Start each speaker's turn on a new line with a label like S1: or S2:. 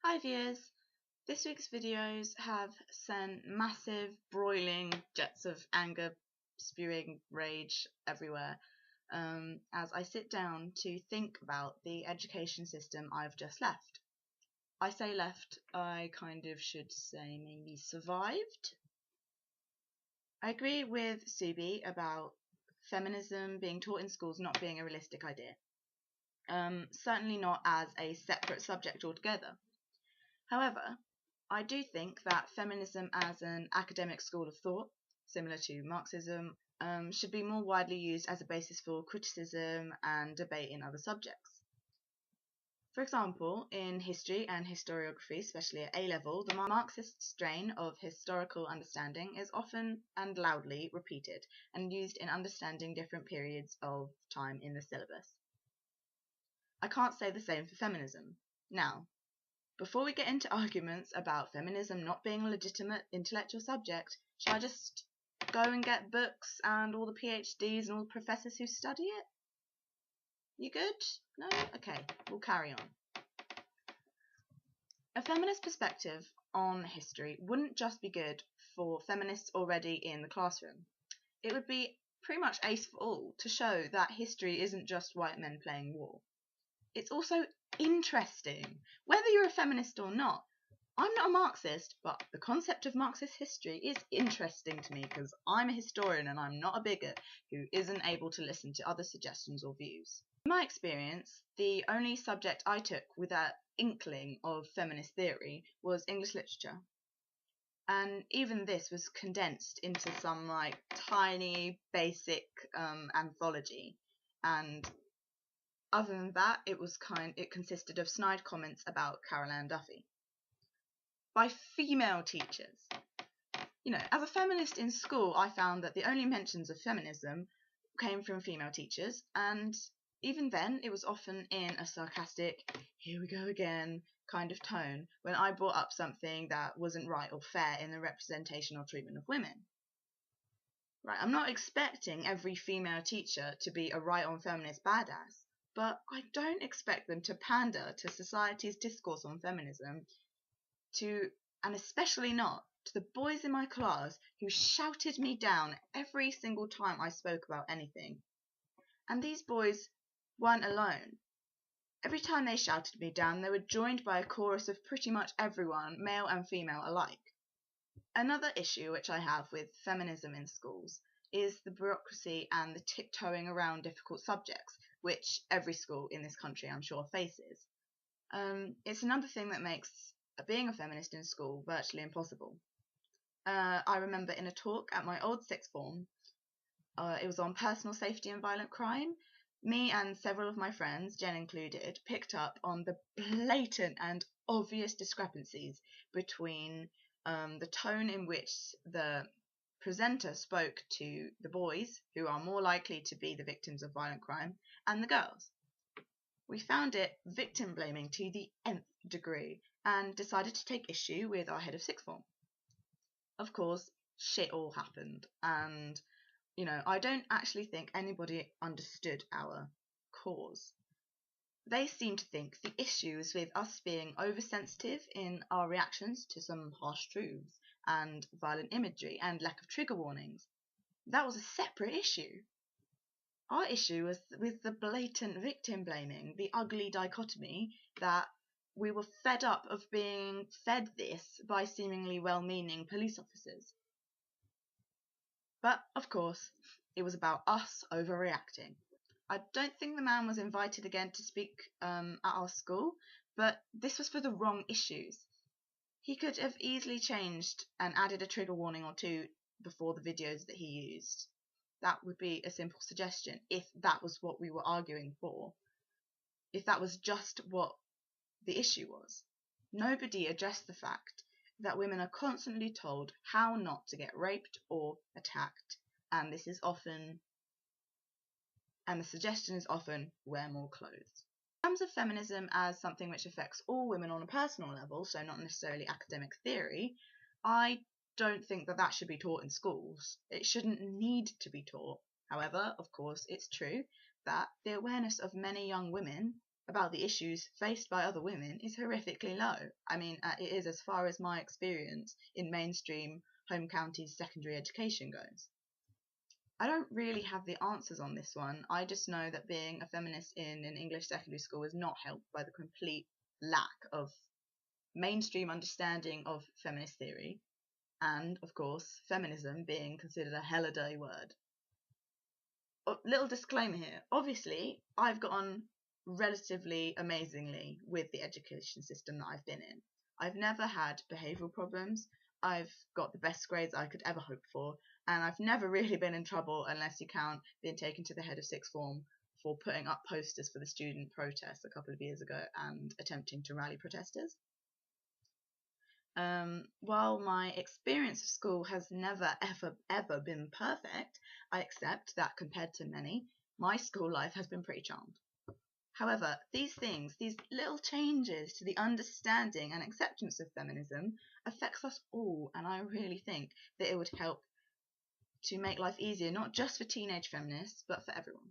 S1: Hi viewers, this week's videos have sent massive broiling jets of anger, spewing rage everywhere as I sit down to think about the education system I've just left. I say left, I kind of should say maybe survived. I agree with Subi about feminism being taught in schools not being a realistic idea. Certainly not as a separate subject altogether. However, I do think that feminism as an academic school of thought, similar to Marxism, should be more widely used as a basis for criticism and debate in other subjects. For example, in history and historiography, especially at A-level, the Marxist strain of historical understanding is often and loudly repeated and used in understanding different periods of time in the syllabus. I can't say the same for feminism. Now, before we get into arguments about feminism not being a legitimate intellectual subject, shall I just go and get books and all the PhDs and all the professors who study it? You good? No? Okay, we'll carry on. A feminist perspective on history wouldn't just be good for feminists already in the classroom. It would be pretty much ace for all to show that history isn't just white men playing war. It's also interesting, whether you're a feminist or not. I'm not a Marxist, but the concept of Marxist history is interesting to me because I'm a historian and I'm not a bigot who isn't able to listen to other suggestions or views. In my experience, the only subject I took with that inkling of feminist theory was English literature. And even this was condensed into some tiny basic anthology, and other than that, it consisted of snide comments about Carol Ann Duffy by female teachers. As a feminist in school, I found that the only mentions of feminism came from female teachers, and even then, it was often in a sarcastic, here we go again kind of tone when I brought up something that wasn't right or fair in the representation or treatment of women. Right, I'm not expecting every female teacher to be a right-on feminist badass, but I don't expect them to pander to society's discourse on feminism, and especially not to the boys in my class who shouted me down every single time I spoke about anything. And these boys weren't alone. Every time they shouted me down, they were joined by a chorus of pretty much everyone, male and female alike. Another issue which I have with feminism in schools is the bureaucracy and the tiptoeing around difficult subjects, which every school in this country, I'm sure, faces. It's another thing that makes being a feminist in school virtually impossible. I remember in a talk at my old sixth form, it was on personal safety and violent crime. Me and several of my friends, Jen included, picked up on the blatant and obvious discrepancies between the tone in which the presenter spoke to the boys, who are more likely to be the victims of violent crime, and the girls. We found it victim blaming to the nth degree and decided to take issue with our head of sixth form. Of course, shit all happened, and I don't actually think anybody understood our cause. They seem to think the issue is with us being oversensitive in our reactions to some harsh truths and violent imagery and lack of trigger warnings. That was a separate issue. Our issue was with the blatant victim blaming, the ugly dichotomy that we were fed up of being fed this by seemingly well-meaning police officers. But, of course, it was about us overreacting. I don't think the man was invited again to speak at our school, but this was for the wrong issues. He could have easily changed and added a trigger warning or two before the videos that he used. That would be a simple suggestion if that was what we were arguing for. If that was just what the issue was. Nobody addressed the fact that women are constantly told how not to get raped or attacked, and the suggestion is often wear more clothes. In terms of feminism as something which affects all women on a personal level, so not necessarily academic theory, I don't think that should be taught in schools. It shouldn't need to be taught. However, of course, it's true that the awareness of many young women about the issues faced by other women is horrifically low. I mean, it is as far as my experience in mainstream home counties secondary education goes. I don't really have the answers on this one. I just know that being a feminist in an English secondary school is not helped by the complete lack of mainstream understanding of feminist theory, and, of course, feminism being considered a hella dirty word. Little disclaimer here. Obviously, I've got on relatively amazingly with the education system that I've been in. I've never had behavioural problems. I've got the best grades I could ever hope for, and I've never really been in trouble unless you count being taken to the head of sixth form for putting up posters for the student protest a couple of years ago and attempting to rally protesters. While my experience of school has never, ever been perfect, I accept that compared to many, my school life has been pretty charmed. However, these things, these little changes to the understanding and acceptance of feminism affects us all, and I really think that it would help to make life easier, not just for teenage feminists, but for everyone.